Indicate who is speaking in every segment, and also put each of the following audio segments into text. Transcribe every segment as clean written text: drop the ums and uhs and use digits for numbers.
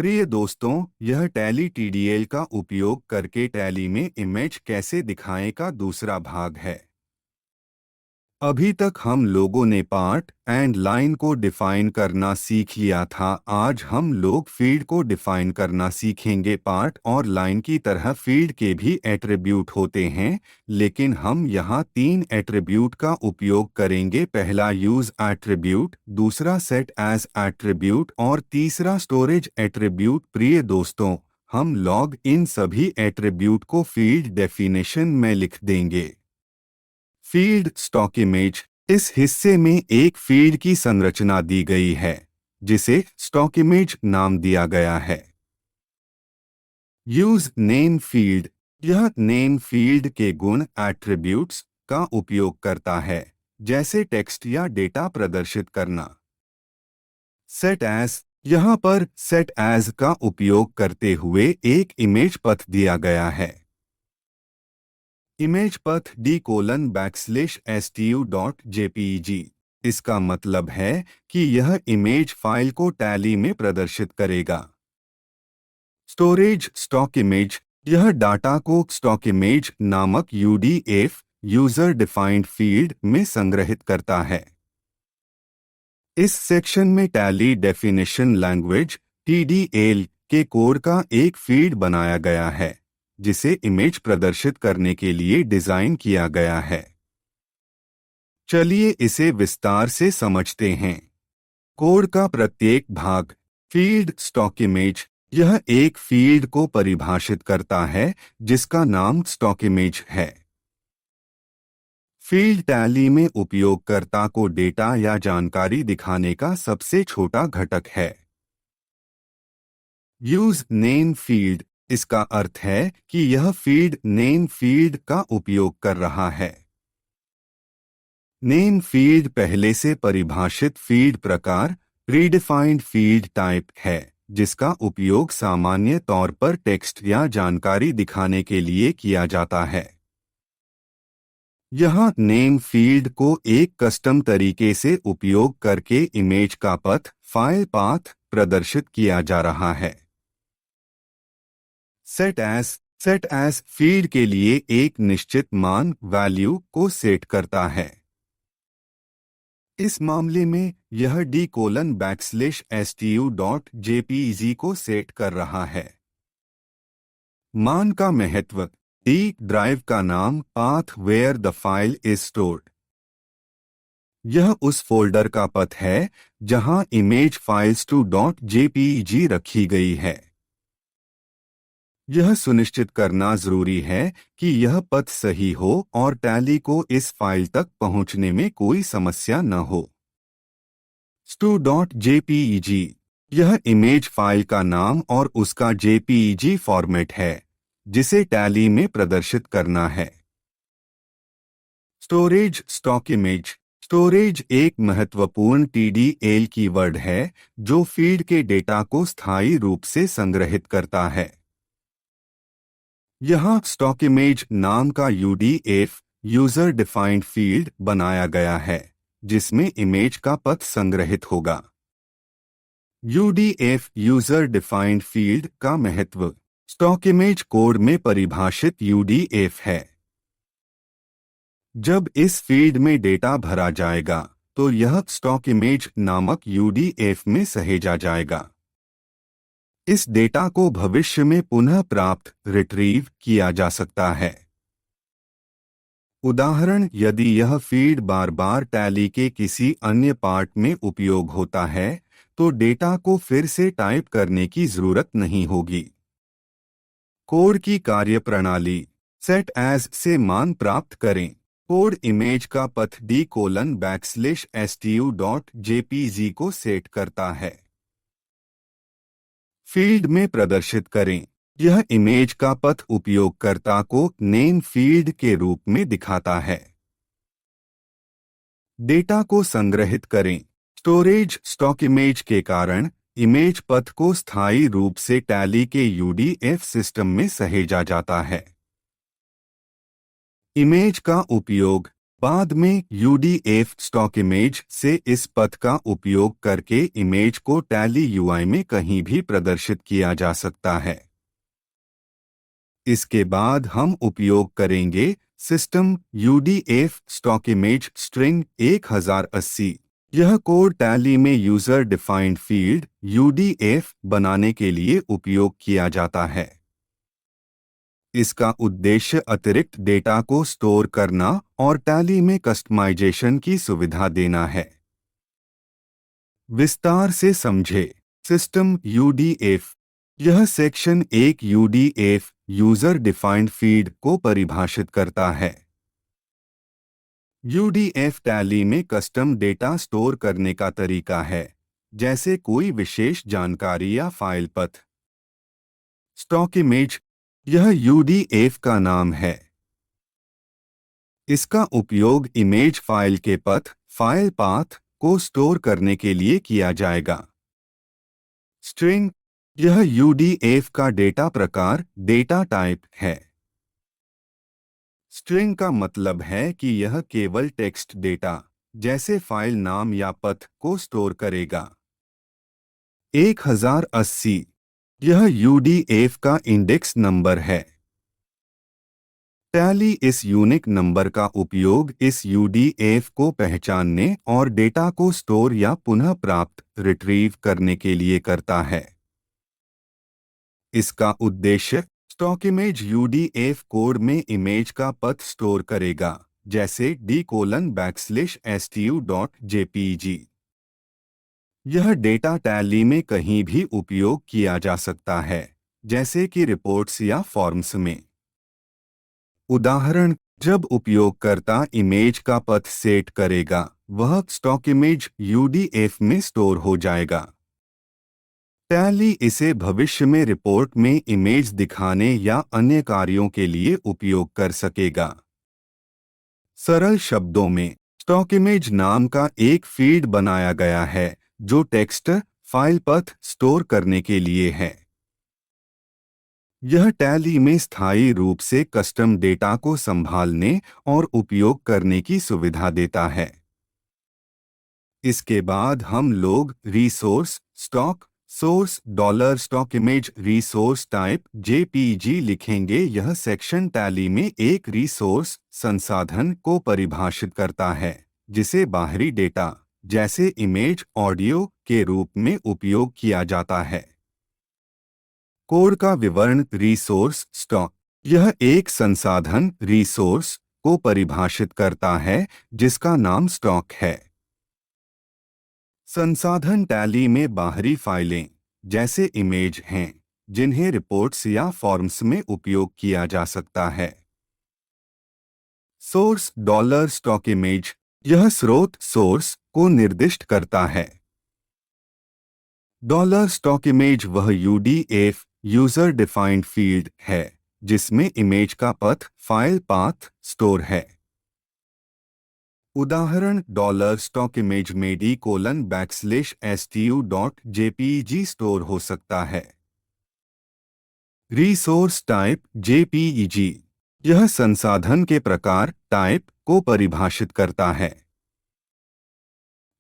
Speaker 1: प्रिय दोस्तों, यह टैली टीडीएल का उपयोग करके टैली में इमेज कैसे दिखाएं का दूसरा भाग है। अभी तक हम लोगों ने पार्ट एंड लाइन को डिफाइन करना सीख लिया था। आज हम लोग फील्ड को डिफाइन करना सीखेंगे। पार्ट और लाइन की तरह फील्ड के भी एट्रीब्यूट होते हैं, लेकिन हम यहाँ 3 एट्रीब्यूट का उपयोग करेंगे। पहला यूज एट्रीब्यूट, दूसरा सेट एज एट्रीब्यूट और तीसरा स्टोरेज एट्रीब्यूट। प्रिय दोस्तों, हम लॉग इन सभी एट्रीब्यूट को फील्ड डेफिनेशन में लिख देंगे। Field stock image. इस हिस्से में एक फील्ड की संरचना दी गई है जिसे स्टॉक इमेज नाम दिया गया है। Use name field. यह नेम फील्ड के गुण एट्रीब्यूट्स का उपयोग करता है, जैसे टेक्स्ट या डेटा प्रदर्शित करना। Set as. यहाँ पर सेट एज का उपयोग करते हुए एक इमेज पथ दिया गया है। इमेज पथ d:\stu.jpeg। इसका मतलब है कि यह इमेज फाइल को टैली में प्रदर्शित करेगा। Storage stock image. यह डाटा को स्टॉक इमेज नामक UDF यूजर डिफाइंड फील्ड में संग्रहित करता है। इस सेक्शन में टैली डेफिनेशन लैंग्वेज TDL के कोड का एक फील्ड बनाया गया है जिसे इमेज प्रदर्शित करने के लिए डिजाइन किया गया है। चलिए इसे विस्तार से समझते हैं। कोड का प्रत्येक भाग। Field stock image. यह एक फील्ड को परिभाषित करता है जिसका नाम स्टॉक इमेज है। फील्ड टैली में उपयोगकर्ता को डेटा या जानकारी दिखाने का सबसे छोटा घटक है। Use name field. इसका अर्थ है कि यह फील्ड नेम फील्ड का उपयोग कर रहा है। नेम फील्ड पहले से परिभाषित फील्ड प्रकार प्रीडिफाइंड फील्ड टाइप है, जिसका उपयोग सामान्य तौर पर टेक्स्ट या जानकारी दिखाने के लिए किया जाता है। यहाँ नेम फील्ड को एक कस्टम तरीके से उपयोग करके इमेज का पथ, फाइल पाथ प्रदर्शित किया जा रहा है। सेट एज फील्ड के लिए एक निश्चित मान वैल्यू को सेट करता है। इस मामले में यह d:\stu.jpeg को सेट कर रहा है। मान का महत्व। डी ड्राइव का नाम path where the file is stored. यह उस फोल्डर का पथ है जहां इमेज फाइल्स .jpeg रखी गई है। यह सुनिश्चित करना जरूरी है कि यह पथ सही हो और टैली को इस फाइल तक पहुंचने में कोई समस्या न हो। stu.jpeg। यह इमेज फाइल का नाम और उसका JPEG फॉर्मेट है जिसे टैली में प्रदर्शित करना है। Storage stock image. स्टोरेज एक महत्वपूर्ण TDL कीवर्ड है जो फील्ड के डेटा को स्थायी रूप से संग्रहित करता है। यहाँ स्टॉक इमेज नाम का UDF यूजर डिफाइंड फील्ड बनाया गया है जिसमें इमेज का पथ संग्रहित होगा। UDF यूजर डिफाइंड फील्ड का महत्व। स्टॉक इमेज कोड में परिभाषित UDF है। जब इस फील्ड में डेटा भरा जाएगा तो यह स्टॉक इमेज नामक UDF में सहेजा जाएगा। इस डेटा को भविष्य में पुनः प्राप्त रिट्रीव किया जा सकता है। उदाहरण, यदि यह फील्ड बार बार टैली के किसी अन्य पार्ट में उपयोग होता है तो डेटा को फिर से टाइप करने की जरूरत नहीं होगी। कोड की कार्यप्रणाली। सेट एज से मान प्राप्त करें। कोड इमेज का पथ d:\stu.jpeg को सेट करता है। फील्ड में प्रदर्शित करें। यह इमेज का पथ उपयोगकर्ता को नेम फील्ड के रूप में दिखाता है। डेटा को संग्रहित करें। स्टोरेज स्टॉक इमेज के कारण इमेज पथ को स्थायी रूप से टैली के UDF सिस्टम में सहेजा जाता है। इमेज का उपयोग। बाद में UDF स्टॉक इमेज से इस पथ का उपयोग करके इमेज को टैली UI में कहीं भी प्रदर्शित किया जा सकता है। इसके बाद हम उपयोग करेंगे system UDF stock image string 1080। यह कोड टैली में यूजर डिफाइंड फील्ड UDF बनाने के लिए उपयोग किया जाता है। इसका उद्देश्य अतिरिक्त डेटा को स्टोर करना और टैली में कस्टमाइजेशन की सुविधा देना है। विस्तार से समझे। System UDF। यह सेक्शन एक UDF यूजर डिफाइंड फील्ड को परिभाषित करता है। UDF टैली में कस्टम डेटा स्टोर करने का तरीका है, जैसे कोई विशेष जानकारी या फाइल पथ। Stock image. यह UDF का नाम है। इसका उपयोग इमेज फाइल के पथ, फाइल पाथ को स्टोर करने के लिए किया जाएगा। स्ट्रिंग। यह UDF का डेटा प्रकार, डेटा टाइप है। स्ट्रिंग का मतलब है कि यह केवल टेक्स्ट डेटा, जैसे फाइल नाम या पथ को स्टोर करेगा। 1080। यह UDF का इंडेक्स नंबर है। टैली इस यूनिक नंबर का उपयोग इस UDF को पहचानने और डेटा को स्टोर या पुनः प्राप्त रिट्रीव करने के लिए करता है। इसका उद्देश्य स्टॉक इमेज UDF कोड में इमेज का पथ स्टोर करेगा, जैसे d:\stu.jpg। यह डेटा टैली में कहीं भी उपयोग किया जा सकता है, जैसे कि रिपोर्ट्स या फॉर्म्स में। उदाहरण, जब उपयोगकर्ता इमेज का पथ सेट करेगा, वह स्टॉक इमेज UDF में स्टोर हो जाएगा। टैली इसे भविष्य में रिपोर्ट में इमेज दिखाने या अन्य कार्यों के लिए उपयोग कर सकेगा। सरल शब्दों में, स्टॉक इमेज नाम का एक फील्ड बनाया गया है जो टेक्स्ट फाइल पथ स्टोर करने के लिए है। यह टैली में स्थायी रूप से कस्टम डेटा को संभालने और उपयोग करने की सुविधा देता है। इसके बाद हम लोग resource stock source $stock image resource type JPG लिखेंगे। यह सेक्शन टैली में एक रिसोर्स संसाधन को परिभाषित करता है, जिसे बाहरी डेटा, जैसे इमेज ऑडियो के रूप में उपयोग किया जाता है। कोड का विवरण। Resource stock. यह एक संसाधन रिसोर्स को परिभाषित करता है जिसका नाम स्टॉक है। संसाधन टैली में बाहरी फाइलें, जैसे इमेज हैं, जिन्हें रिपोर्ट्स या फॉर्म्स में उपयोग किया जा सकता है। Source $stock image. यह स्रोत सोर्स को निर्दिष्ट करता है। $स्टॉक इमेज वह UDF यूजर डिफाइंड फील्ड है जिसमें इमेज का पथ, फाइल पाथ स्टोर है। उदाहरण, $स्टॉक इमेज में d:\stu.jpg स्टोर हो सकता है। Resource type JPEG। यह संसाधन के प्रकार, टाइप को परिभाषित करता है।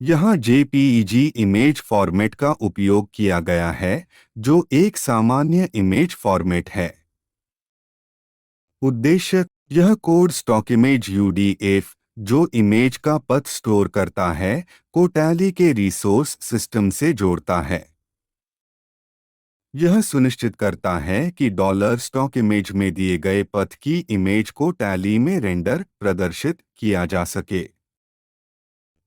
Speaker 1: यहाँ JPEG इमेज फॉर्मेट का उपयोग किया गया है, जो एक सामान्य इमेज फॉर्मेट है। उद्देश्य, यह कोड स्टॉक इमेज UDF जो इमेज का पथ स्टोर करता है को टैली के रिसोर्स सिस्टम से जोड़ता है। यह सुनिश्चित करता है कि $स्टॉक इमेज में दिए गए पथ की इमेज को टैली में रेंडर प्रदर्शित किया जा सके।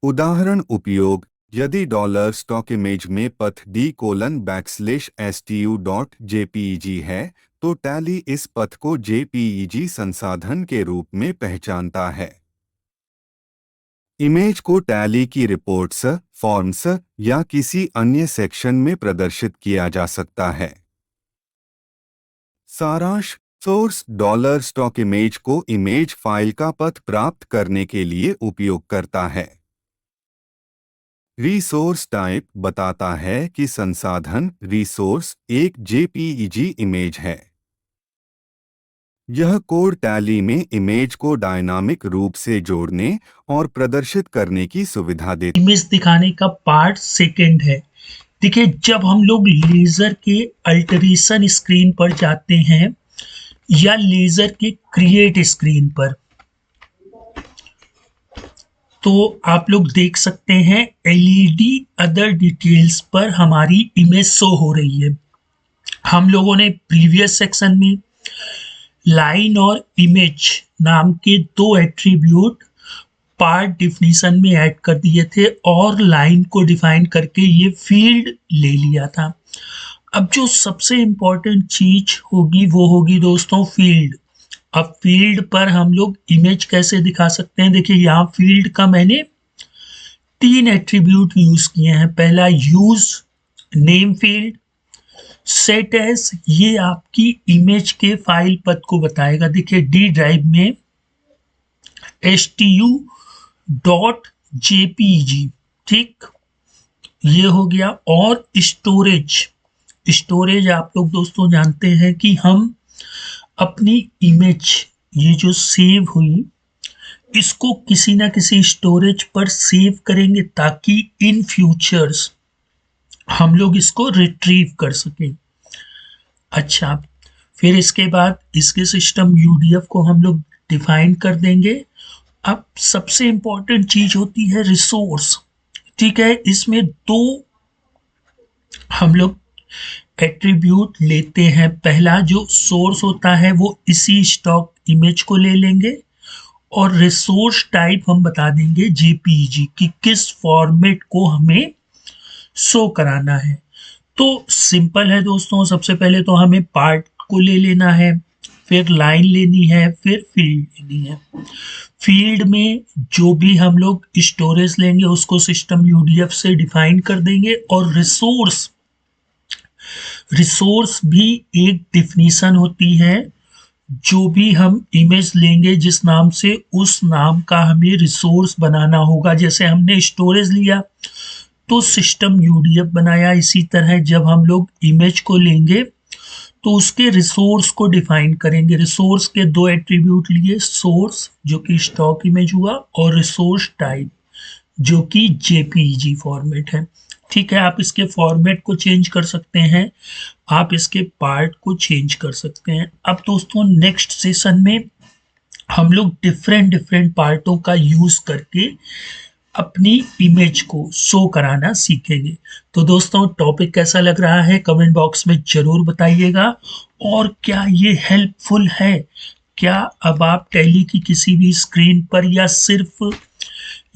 Speaker 1: उदाहरण उपयोग, यदि $स्टॉक इमेज में पथ d:\stu.jpg है, तो टैली इस पथ को JPEG संसाधन के रूप में पहचानता है। इमेज को टैली की रिपोर्ट्स, फॉर्म्स या किसी अन्य सेक्शन में प्रदर्शित किया जा सकता है। सारांश। सोर्स $स्टॉक इमेज को इमेज फाइल का पथ प्राप्त करने के लिए उपयोग करता है। रिसोर्स टाइप बताता है कि संसाधन रिसोर्स एक JPEG इमेज है। यह कोड टैली में इमेज को डायनामिक रूप से जोड़ने और प्रदर्शित करने की सुविधा देता
Speaker 2: इमेज दिखाने का पार्ट सेकंड है। देखिए, जब हम लोग लेजर के अल्टरेशन स्क्रीन पर जाते हैं या लेजर के क्रिएट स्क्रीन पर, तो आप लोग देख सकते हैं एलईडी अदर डिटेल्स पर हमारी इमेज शो हो रही है। हम लोगों ने प्रीवियस सेक्शन में लाइन और इमेज नाम के दो एट्रीब्यूट पार्ट डिफिनीशन में ऐड कर दिए थे और लाइन को डिफाइन करके ये फील्ड ले लिया था। अब जो सबसे इंपॉर्टेंट चीज होगी वो होगी दोस्तों फील्ड। अब फील्ड पर हम लोग इमेज कैसे दिखा सकते हैं? देखिए, यहाँ फील्ड का मैंने 3 एट्रीब्यूट यूज किए हैं। पहला use name field, set as, ये आपकी इमेज के फाइल पथ को बताएगा। देखिए, डी ड्राइव में stu.jpg, ठीक, ये हो गया। और स्टोरेज, स्टोरेज आप लोग दोस्तों जानते हैं कि हम अपनी इमेज ये जो सेव हुई इसको किसी ना किसी स्टोरेज पर सेव करेंगे ताकि इन फ्यूचर्स हम लोग इसको रिट्रीव कर सकें। अच्छा, फिर इसके बाद इसके सिस्टम यूडीएफ को हम लोग डिफाइन कर देंगे। अब सबसे इंपॉर्टेंट चीज होती है रिसोर्स, ठीक है। इसमें दो हम लोग एट्रीब्यूट लेते हैं। पहला जो सोर्स होता है वो इसी स्टॉक इमेज को ले लेंगे और रिसोर्स टाइप हम बता देंगे जेपीईजी कि किस फॉर्मेट को हमें शो कराना है। तो सिंपल है दोस्तों, सबसे पहले तो हमें पार्ट को ले लेना है, फिर लाइन लेनी है, फिर फील्ड लेनी है। फील्ड में जो भी हम लोग स्टोरेज लेंगे उसको सिस्टम यूडीएफ से डिफाइन कर देंगे और रिसोर्स, रिसोर्स भी एक डिफिनीशन होती है। जो भी हम इमेज लेंगे जिस नाम से, उस नाम का हमें रिसोर्स बनाना होगा। जैसे हमने स्टोरेज लिया तो सिस्टम यूडीएफ बनाया, इसी तरह जब हम लोग इमेज को लेंगे तो उसके रिसोर्स को डिफाइन करेंगे। रिसोर्स के दो एट्रीब्यूट लिए, सोर्स जो कि स्टॉक इमेज हुआ और रिसोर्स टाइप जो कि जेपीईजी फॉर्मेट है, ठीक है। आप इसके फॉर्मेट को चेंज कर सकते हैं, आप इसके पार्ट को चेंज कर सकते हैं। अब दोस्तों नेक्स्ट सेशन में हम लोग डिफरेंट डिफरेंट पार्टों का यूज करके अपनी इमेज को शो कराना सीखेंगे। तो दोस्तों टॉपिक कैसा लग रहा है कमेंट बॉक्स में जरूर बताइएगा। और क्या ये हेल्पफुल है? क्या अब आप टैली की किसी भी स्क्रीन पर या सिर्फ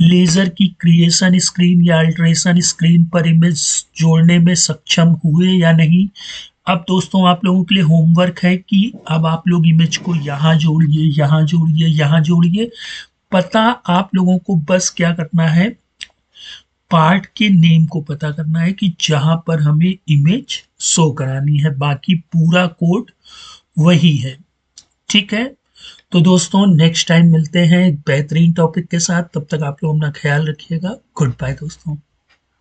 Speaker 2: लेजर की क्रिएशन स्क्रीन या अल्ट्रेशन स्क्रीन पर इमेज जोड़ने में सक्षम हुए या नहीं? अब दोस्तों आप लोगों के लिए होमवर्क है कि अब आप लोग इमेज को यहाँ जोड़िए, यहाँ जोड़िए, यहाँ जोड़िए। पता आप लोगों को बस क्या करना है, पार्ट के नेम को पता करना है कि जहां पर हमें इमेज शो करानी है, बाकी पूरा कोड वही है, ठीक है। तो दोस्तों नेक्स्ट टाइम मिलते हैं एक बेहतरीन टॉपिक के साथ, तब तक आप लोग अपना ख्याल रखिएगा। गुड बाय दोस्तों।